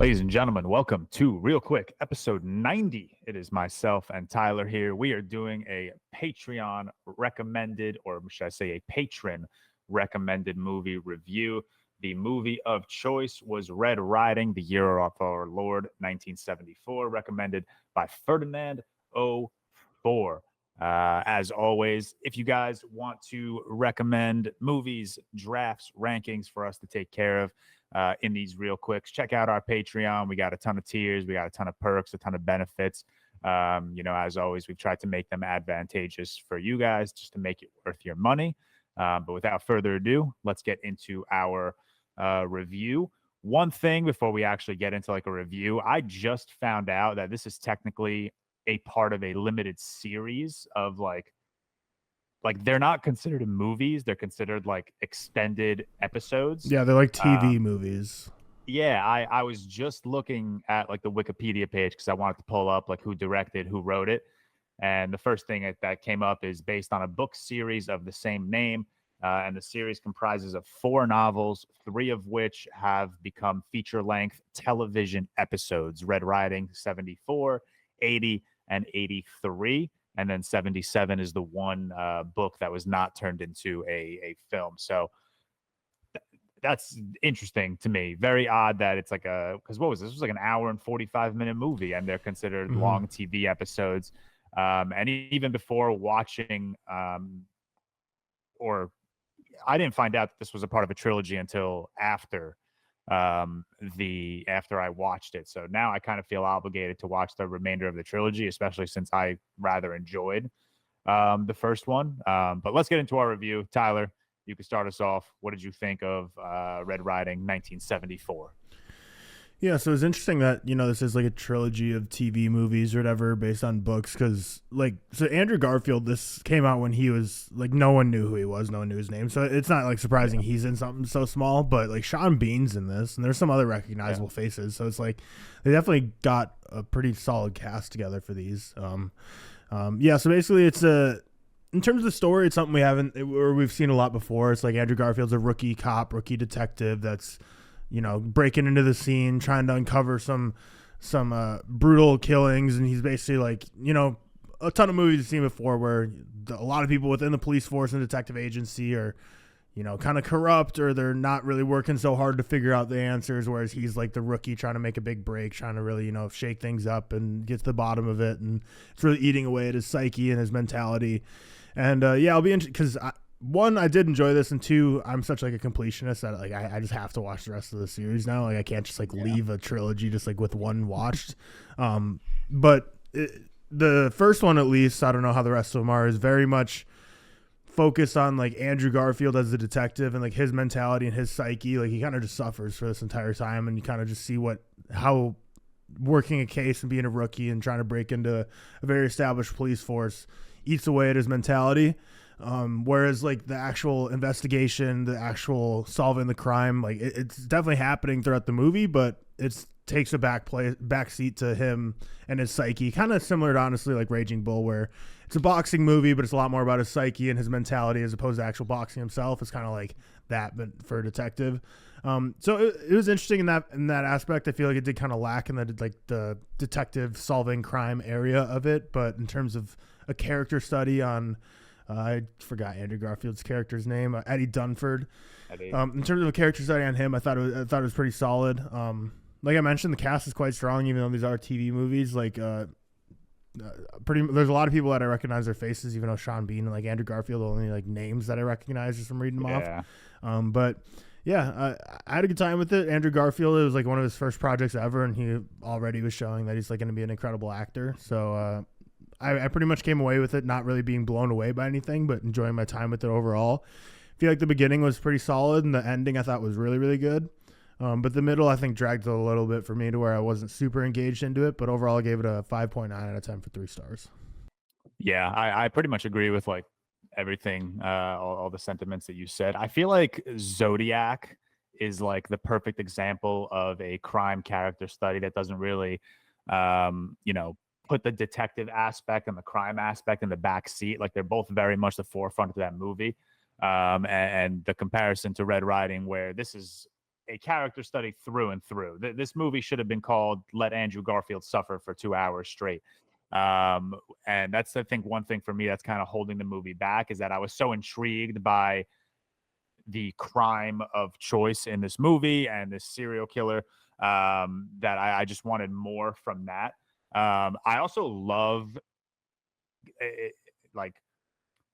Ladies and gentlemen, welcome to ReelQuick, episode 90. It is myself and Tyler here. We are doing a Patreon recommended, or should I say a patron recommended movie review. The movie of choice was Red Riding, the year of our Lord, 1974, recommended by Ferdinand O4. As always, if you guys want to recommend movies, drafts, rankings for us to take care of, in these real quicks, check out our Patreon. We got a ton of tiers, we got a ton of perks, a ton of benefits. As always, we've tried to make them advantageous for you guys just to make it worth your money. But without further ado, let's get into our review. One thing before we actually get into like a review, I just found out that this is technically a part of a limited series of like they're not considered movies, they're considered like extended episodes. Yeah, they're like TV movies. Yeah, I was just looking at like the Wikipedia page because I wanted to pull up like who directed, who wrote it. And the first thing that came up is based on a book series of the same name. And the series comprises of 4 novels, 3 of which have become feature-length television episodes. Red Riding, 74, 80, and 83. And then 77 is the one book that was not turned into a film. So that's interesting to me. Very odd that it's like because what was this? This was like an hour and 45-minute movie, and they're considered long TV episodes. And even before watching, or I didn't find out that this was a part of a trilogy until after I watched it. So now I kind of feel obligated to watch the remainder of the trilogy, especially since I rather enjoyed the first one. But let's get into our review. Tyler, you can start us off. What did you think of Red Riding 1974? Yeah, so it's interesting that, this is like a trilogy of TV movies or whatever based on books because, so Andrew Garfield, this came out when he was, no one knew who he was, no one knew his name. So it's not, surprising he's in something so small, but, Sean Bean's in this, and there's some other recognizable faces. So it's they definitely got a pretty solid cast together for these. So basically it's in terms of the story, it's something we've seen a lot before. It's Andrew Garfield's a rookie cop, rookie detective that's breaking into the scene, trying to uncover some brutal killings. And he's basically a ton of movies you've seen before where a lot of people within the police force and detective agency are, kind of corrupt, or they're not really working so hard to figure out the answers. Whereas he's the rookie trying to make a big break, trying to really, shake things up and get to the bottom of it. And it's really eating away at his psyche and his mentality. And I'll be interested because one, I did enjoy this, and 2, I'm such a completionist that I just have to watch the rest of the series now. I can't just leave a trilogy just with one watched. But the first one, at least, I don't know how the rest of them are, is very much focused on Andrew Garfield as the detective and his mentality and his psyche. He kind of just suffers for this entire time, and you kind of just see how working a case and being a rookie and trying to break into a very established police force eats away at his mentality. Whereas the actual investigation, the actual solving the crime, it's definitely happening throughout the movie, but it takes a back seat to him and his psyche, kind of similar to honestly Raging Bull, where it's a boxing movie, but it's a lot more about his psyche and his mentality as opposed to actual boxing himself. It's kind of that, but for a detective. So it was interesting in that aspect. I feel it did kind of lack in the detective solving crime area of it, but in terms of a character study on, I forgot Andrew Garfield's character's name, Eddie Dunford. Eddie. In terms of a character study on him, I thought it was pretty solid. Like I mentioned, the cast is quite strong, even though these are TV movies. There's a lot of people that I recognize their faces, even though Sean Bean and Andrew Garfield are only names that I recognize just from reading them off. But yeah, I had a good time with it. Andrew Garfield, it was one of his first projects ever, and he already was showing that he's going to be an incredible actor. So I pretty much came away with it not really being blown away by anything, but enjoying my time with it overall. I feel the beginning was pretty solid, and the ending I thought was really, really good. But the middle, I think, dragged a little bit for me to where I wasn't super engaged into it. But overall, I gave it a 5.9 out of 10 for 3 stars. Yeah, I pretty much agree with everything, all the sentiments that you said. I feel Zodiac is the perfect example of a crime character study that doesn't really, put the detective aspect and the crime aspect in the back seat. They're both very much the forefront of that movie. And the comparison to Red Riding, where this is a character study through and through. This movie should have been called "Let Andrew Garfield Suffer for 2 hours Straight." And that's, I think, one thing for me that's kind of holding the movie back, is that I was so intrigued by the crime of choice in this movie and this serial killer, that I just wanted more from that. I also love it, like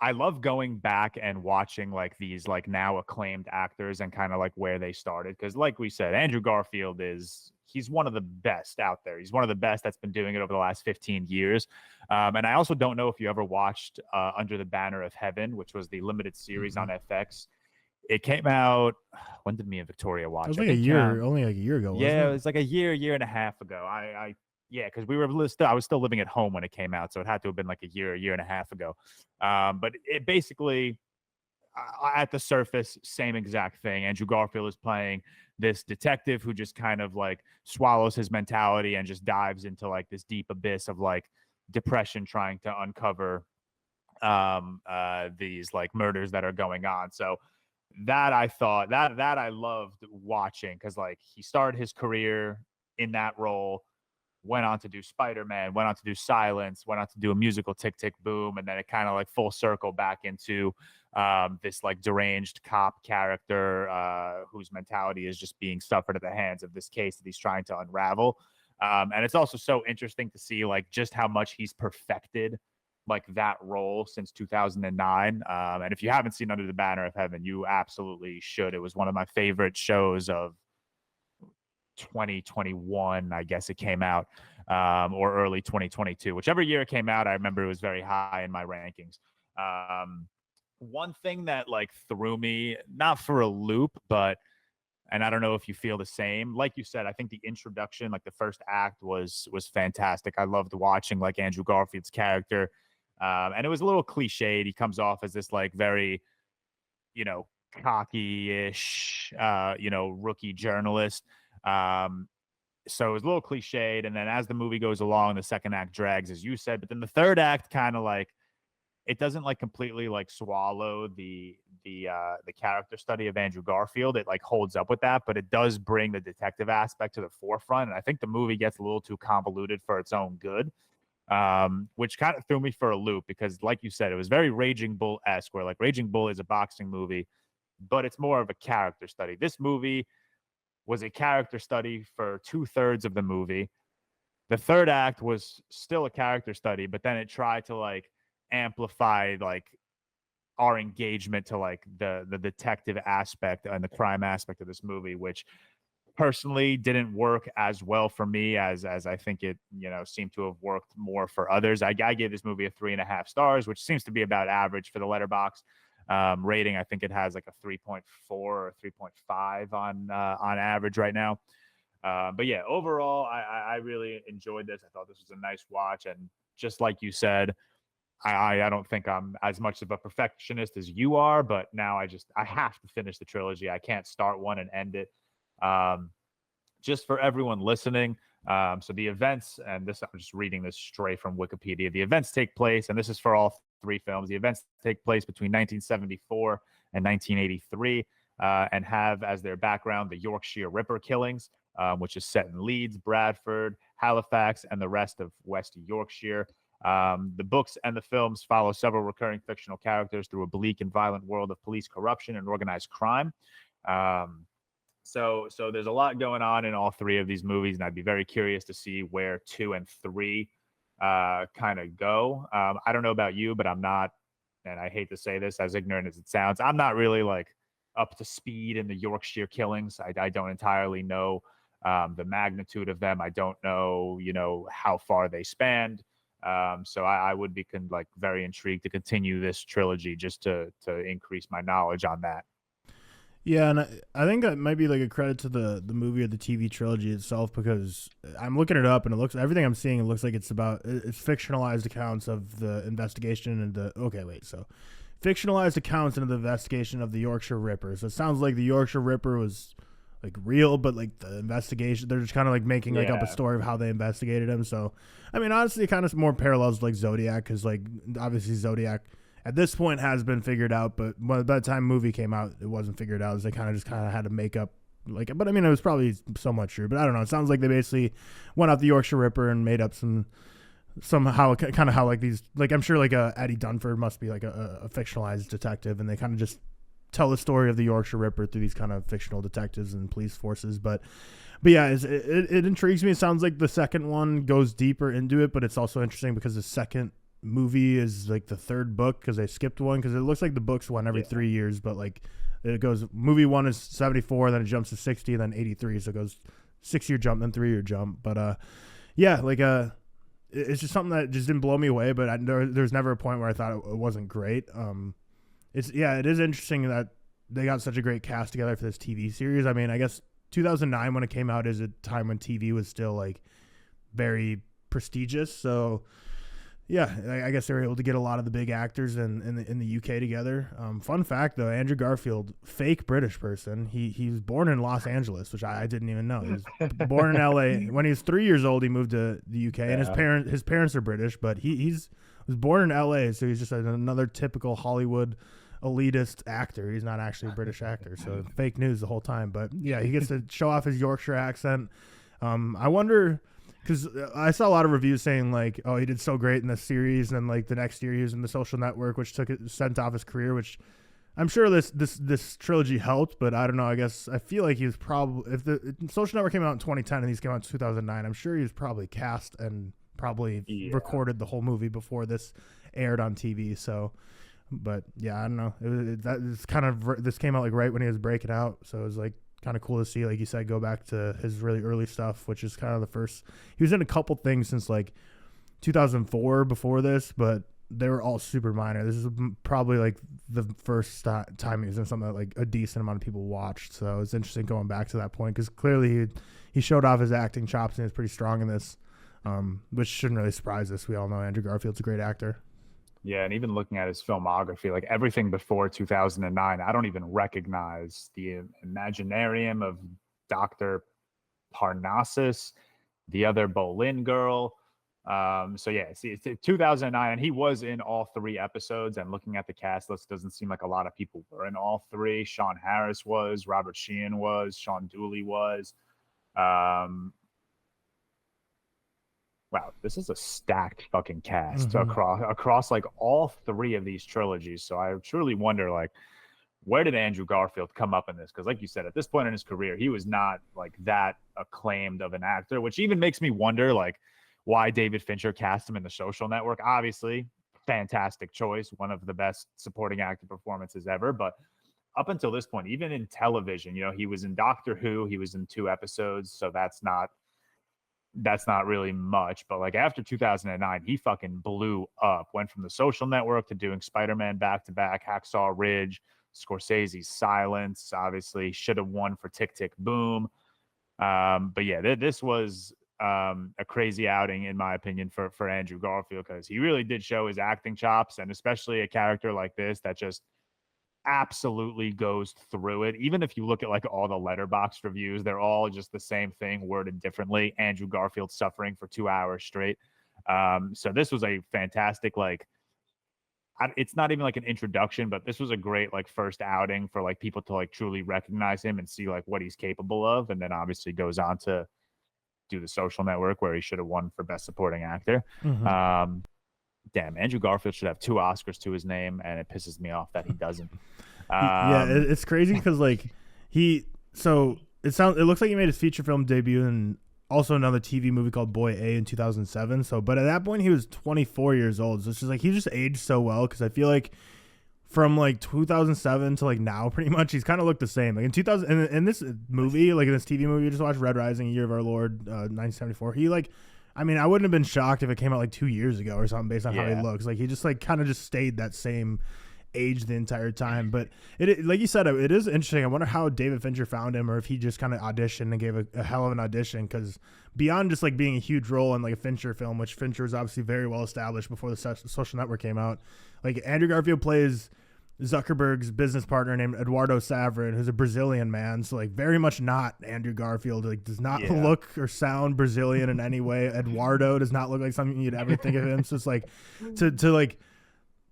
I love going back and watching like these like now acclaimed actors and kind of like where they started, because like we said, Andrew Garfield he's one of the best out there. He's one of the best that's been doing it over the last 15 years. And I also don't know if you ever watched Under the Banner of Heaven, which was the limited series on FX. It came out. When did me and Victoria watch? It was like a year, only like a year ago. Yeah, wasn't it was like a year and a half ago. Yeah, because I was still living at home when it came out, so it had to have been like a year and a half ago. But it basically, at the surface, same exact thing. Andrew Garfield is playing this detective who just kind of like swallows his mentality and just dives into like this deep abyss of like depression, trying to uncover these like murders that are going on. So that I thought that I loved watching, because like he started his career in that role, went on to do Spider-Man, went on to do Silence, went on to do a musical Tick Tick Boom, and then it kind of like full circle back into this like deranged cop character whose mentality is just being suffered at the hands of this case that he's trying to unravel. And it's also so interesting to see like just how much he's perfected like that role since 2009. And if you haven't seen Under the Banner of Heaven, you absolutely should. It was one of my favorite shows of 2021, I guess it came out, or early 2022, whichever year it came out. I remember it was very high in my rankings. One thing that like threw me, not for a loop, but, and I don't know if you feel the same, like you said, I think the introduction, like the first act was fantastic. I loved watching like Andrew Garfield's character. And it was a little cliched. He comes off as this like very, cocky-ish, rookie journalist. So it was a little cliched. And then as the movie goes along, the second act drags, as you said. But then the third act kind of like, it doesn't like completely like swallow the character study of Andrew Garfield. It like holds up with that, but it does bring the detective aspect to the forefront. And I think the movie gets a little too convoluted for its own good. Which kind of threw me for a loop, because like you said, it was very Raging Bull-esque, where like Raging Bull is a boxing movie, but it's more of a character study. This movie was a character study for 2/3 of the movie. The third act was still a character study, but then it tried to like amplify like our engagement to like the detective aspect and the crime aspect of this movie, which personally didn't work as well for me as I think it seemed to have worked more for others. I gave this movie a 3.5 stars, which seems to be about average for the Letterboxd rating. I think it has like a 3.4 or 3.5 on average right now. But yeah, overall, I really enjoyed this. I thought this was a nice watch, and just like you said, I don't think I'm as much of a perfectionist as you are, but now I have to finish the trilogy. I can't start one and end it. Just for everyone listening, so the events, and this, I'm just reading this straight from Wikipedia. The events take place, and this is for all three films. The events take place between 1974 and 1983, and have as their background the Yorkshire Ripper killings, which is set in Leeds, Bradford, Halifax, and the rest of West Yorkshire. The books and the films follow several recurring fictional characters through a bleak and violent world of police corruption and organized crime. So there's a lot going on in all three of these movies, and I'd be very curious to see where 2 and 3 kind of go. I don't know about you, but I'm not, and I hate to say this, as ignorant as it sounds, I'm not really like up to speed in the Yorkshire killings. I don't entirely know the magnitude of them. I don't know, how far they spanned. So I would be very intrigued to continue this trilogy just to increase my knowledge on that. Yeah, and I think that might be like a credit to the movie or the TV trilogy itself, because I'm looking it up and everything I'm seeing, it looks like it's fictionalized accounts of the investigation and fictionalized accounts into the investigation of the Yorkshire Ripper. So it sounds like the Yorkshire Ripper was like real, but like the investigation, they're just kind of like making like up a story of how they investigated him. So, I mean, honestly, kind of more parallels to like Zodiac, because like obviously Zodiac at this point has been figured out, but by the time movie came out, it wasn't figured out. They kind of had to make up like, but I mean, it was probably somewhat true, but I don't know. It sounds like they basically went out the Yorkshire Ripper and made up somehow kind of how like these, like I'm sure like Eddie Dunford must be like a fictionalized detective, and they kind of just tell the story of the Yorkshire Ripper through these kind of fictional detectives and police forces. But yeah, it intrigues me. It sounds like the second one goes deeper into it, but it's also interesting because the second movie is like the third book because they skipped one, because it looks like the books went every 3 years, but like it goes, movie 1 is 74, then it jumps to 60, then 83, so it goes 6-year jump, then 3-year jump. But yeah, like it's just something that just didn't blow me away, but there's never a point where I thought it wasn't great. It is interesting that they got such a great cast together for this TV series. I mean, I guess 2009 when it came out is a time when TV was still like very prestigious. So yeah, I guess they were able to get a lot of the big actors in the UK together. Fun fact though, Andrew Garfield, fake British person. He was born in Los Angeles, which I didn't even know. He was born in LA. When he was 3 years old, he moved to the UK, and his parents are British, but he was born in LA, so he's just another typical Hollywood elitist actor. He's not actually a British actor, so fake news the whole time. But yeah, he gets to show off his Yorkshire accent. I wonder, because I saw a lot of reviews saying like, oh, he did so great in this series, and then like the next year he was in The Social Network, which sent off his career, which I'm sure this trilogy helped, but I don't know. I guess I feel like he was probably, if the Social Network came out in 2010 and these came out in 2009, I'm sure he was probably cast and probably recorded the whole movie before this aired on TV. So, but yeah, I don't know. This came out like right when he was breaking out, so it was like kind of cool to see, like you said, go back to his really early stuff, which is kind of the first. He was in a couple things since like 2004 before this, but they were all super minor. This is probably like the first time he was in something that like a decent amount of people watched. So it's interesting going back to that point, because clearly he showed off his acting chops and he was pretty strong in this, which shouldn't really surprise us. We all know Andrew Garfield's a great actor. Yeah, and even looking at his filmography, like everything before 2009, I don't even recognize the Imaginarium of Dr. Parnassus, the other Boleyn girl. So yeah, see, it's 2009, and he was in all 3 episodes. And looking at the cast list, doesn't seem like a lot of people were in all 3. Sean Harris was, Robert Sheehan was, Sean Dooley was. Wow, this is a stacked fucking cast across like all 3 of these trilogies. So I truly wonder, like, where did Andrew Garfield come up in this? Because like you said, at this point in his career, he was not like that acclaimed of an actor, which even makes me wonder, like, why David Fincher cast him in The Social Network. Obviously, fantastic choice, one of the best supporting actor performances ever. But up until this point, even in television, you know, he was in Doctor Who, he was in 2 episodes, so that's not really much. But like after 2009, he fucking blew up, went from The Social Network to doing Spider-Man back-to-back, Hacksaw Ridge, Scorsese's Silence, obviously should have won for Tick, Tick, Boom. But yeah, this was a crazy outing, in my opinion, for Andrew Garfield, because he really did show his acting chops, and especially a character like this that just absolutely goes through it. Even if you look at like all the Letterboxd reviews, they're all just the same thing worded differently. Andrew Garfield suffering for 2 hours straight. So this was a fantastic, like, it's not even like an introduction, but this was a great like first outing for like people to like truly recognize him and see like what he's capable of. And then obviously goes on to do The Social Network, where he should have won for Best Supporting Actor. Damn, Andrew Garfield should have 2 Oscars to his name, and it pisses me off that he doesn't. It's crazy because like it looks like he made his feature film debut in also another TV movie called Boy A in 2007. So, but at that point he was 24 years old. So it's just like he just aged so well, because I feel like from like 2007 to like now, pretty much he's kind of looked the same. Like in 2000, in this movie, like in this TV movie you just watched, Red Rising, Year of Our Lord, 1974. He like, I mean, I wouldn't have been shocked if it came out like 2 years ago or something based on how he looks. Like he just like kind of just stayed that same age the entire time. But it like you said, it is interesting. I wonder how David Fincher found him, or if he just kind of auditioned and gave a hell of an audition, because beyond just like being a huge role in like a Fincher film, which Fincher was obviously very well established before the Social Network came out, like Andrew Garfield plays Zuckerberg's business partner named Eduardo Saverin, who's a Brazilian man. So like very much not Andrew Garfield, like does not look or sound Brazilian in any way. Eduardo does not look like something you'd ever think of him. So it's like to like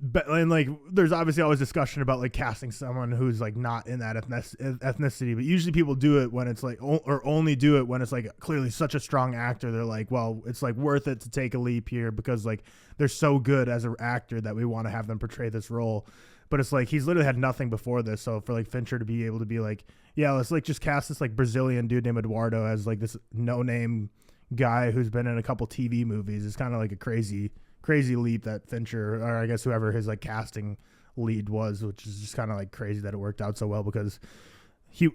but and like there's obviously always discussion about like casting someone who's like not in that ethnicity, but usually people do it when it's like or only do it when it's like clearly such a strong actor. They're like, well, it's like worth it to take a leap here because like they're so good as an actor that we want to have them portray this role. But it's like he's literally had nothing before this, so for like Fincher to be able to be like, yeah, let's like just cast this like Brazilian dude named Eduardo as like this no name guy who's been in a couple TV movies is kind of like a crazy leap that Fincher, or I guess whoever his like casting lead was, which is just kind of like crazy that it worked out so well because he,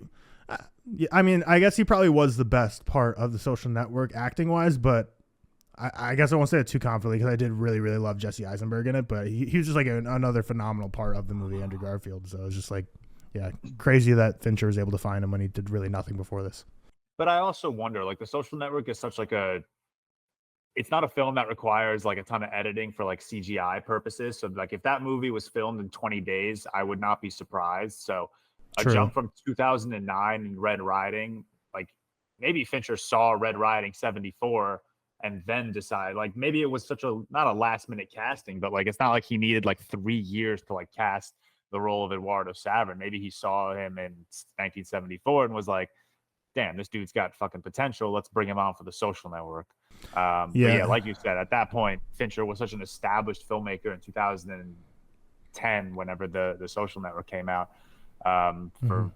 I mean, I guess he probably was the best part of The Social Network acting wise, but I guess I won't say it too confidently because I did really, really love Jesse Eisenberg in it, but he was just like another phenomenal part of the movie, Andrew Garfield. So it was just like, yeah, crazy that Fincher was able to find him when he did really nothing before this. But I also wonder, like, The Social Network is such like it's not a film that requires like a ton of editing for like CGI purposes. So like if that movie was filmed in 20 days, I would not be surprised. So a True. jump from 2009 and Red Riding, like maybe Fincher saw Red Riding 74 and then decide like maybe it was such a not a last minute casting, but like it's not like he needed like 3 years to like cast the role of Eduardo Saverin. Maybe he saw him in 1974 and was like, damn, this dude's got fucking potential. Let's bring him on for The Social Network. But yeah, like you said, at that point, Fincher was such an established filmmaker in 2010, whenever the Social Network came out, for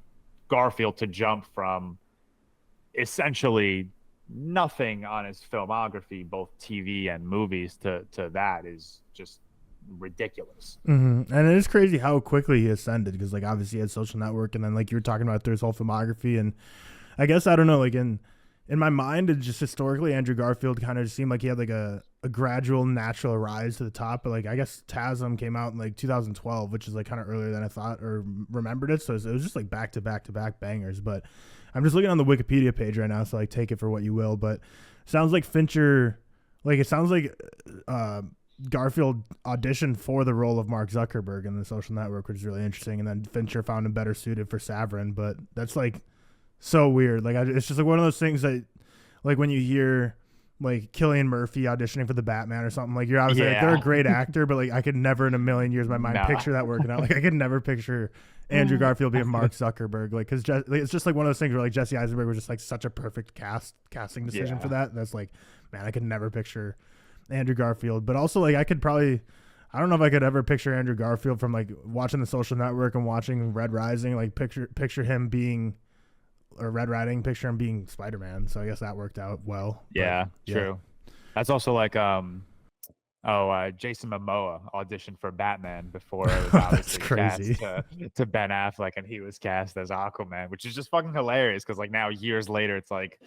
Garfield to jump from essentially nothing on his filmography, both TV and movies, to that is just ridiculous. And it is crazy how quickly he ascended because like obviously he had Social Network and then like you were talking about through his whole filmography, and I guess I don't know, like in my mind, it just historically Andrew Garfield kind of seemed like he had like a gradual natural rise to the top, but like I guess TASM came out in like 2012, which is like kind of earlier than I thought or remembered it, so it was just like back to back bangers. But I'm just looking on the Wikipedia page right now, so like take it for what you will, but sounds like Fincher, like it sounds like Garfield auditioned for the role of Mark Zuckerberg in The Social Network, which is really interesting, and then Fincher found him better suited for Saverin. But that's like so weird. Like it's just like one of those things that like when you hear like Cillian Murphy auditioning for the Batman or something, like you're obviously like they're a great actor, but like I could never in a million years in my mind picture that working out. Like I could never picture Andrew Garfield being Mark Zuckerberg, like because it's just like one of those things where like Jesse Eisenberg was just like such a perfect casting decision for that. That's like, man, I could never picture Andrew Garfield. But also like I don't know if I could ever picture Andrew Garfield from like watching The Social Network and watching Red Rising, like picture him being, or Red Riding, picture him being Spider-Man. So I guess that worked out well. Yeah, true. That's also like Jason Momoa auditioned for Batman before it was obviously cast to Ben Affleck, and he was cast as Aquaman, which is just fucking hilarious because like now years later it's like,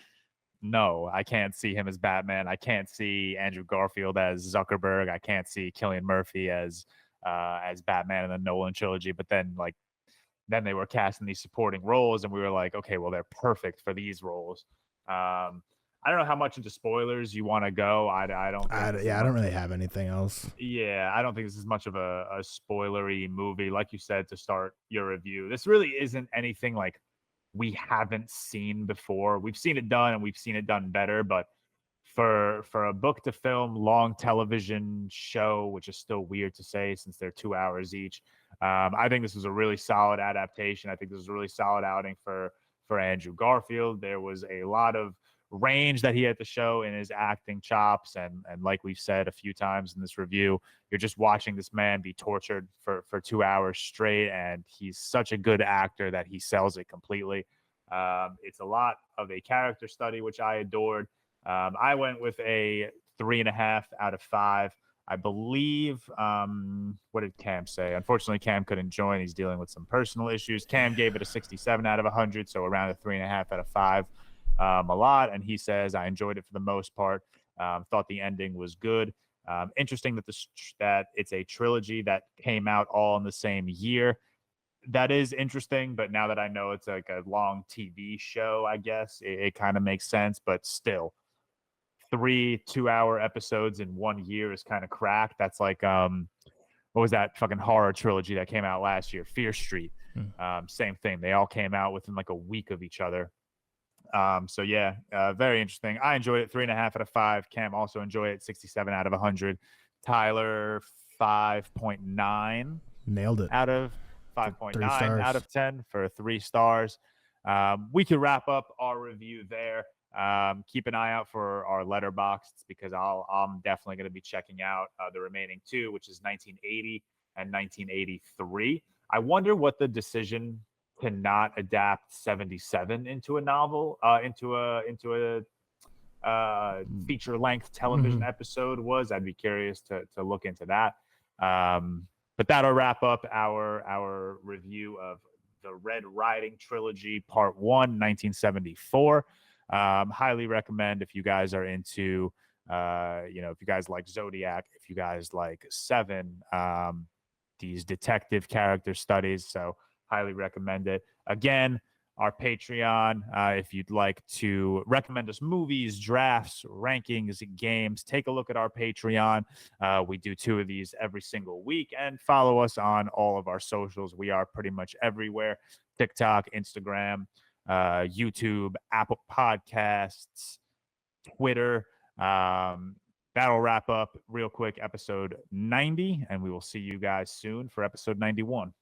no, I can't see him as Batman. I can't see Andrew Garfield as Zuckerberg. I can't see Cillian Murphy as Batman in the Nolan trilogy. But then then they were casting these supporting roles, and we were like, okay, well, they're perfect for these roles. I don't know how much into spoilers you want to go. I don't really have anything else. Yeah, I don't think this is much of a spoilery movie. Like you said to start your review, this really isn't anything like we haven't seen before. We've seen it done, and we've seen it done better. But for a book to film long television show, which is still weird to say since they're 2 hours each, I think this was a really solid adaptation. I think this was a really solid outing for Andrew Garfield. There was a lot of range that he had to show in his acting chops, and like we've said a few times in this review, you're just watching this man be tortured for 2 hours straight, and he's such a good actor that he sells it completely. It's a lot of a character study, which I adored. I went with a 3.5 out of 5. I believe, what did Cam say? Unfortunately, Cam couldn't join. He's dealing with some personal issues. Cam gave it a 67 out of 100, so around a 3.5 out of 5. A lot, and he says, I enjoyed it for the most part. Thought the ending was good. Interesting that that it's a trilogy that came out all in the same year. That is interesting, but now that I know it's like a long TV show, I guess it kind of makes sense, but still, 3 2-hour episodes in 1 year is kind of cracked. That's like what was that fucking horror trilogy that came out last year, Fear Street? Same thing. They all came out within like a week of each other. So yeah, very interesting. I enjoyed it. 3.5 out of 5. Cam also enjoyed it. 67 out of 100. Tyler, 5.9 Nailed it. out of 5.9 out of 10 for 3 stars. We could wrap up our review there. Keep an eye out for our letterboxds because I'm definitely going to be checking out the remaining 2, which is 1980 and 1983. I wonder what the decision to not adapt 77 into a novel, into a feature-length television episode was. I'd be curious to look into that. But that'll wrap up our review of the Red Riding Trilogy Part 1, 1974. Highly recommend if you guys are into, if you guys like Zodiac, if you guys like Seven, these detective character studies. So highly recommend it. Again, our Patreon, if you'd like to recommend us movies, drafts, rankings, games, take a look at our Patreon. We do 2 of these every single week, and follow us on all of our socials. We are pretty much everywhere: TikTok, Instagram, YouTube, Apple Podcasts, Twitter. That'll wrap up real quick episode 90, and we will see you guys soon for episode 91.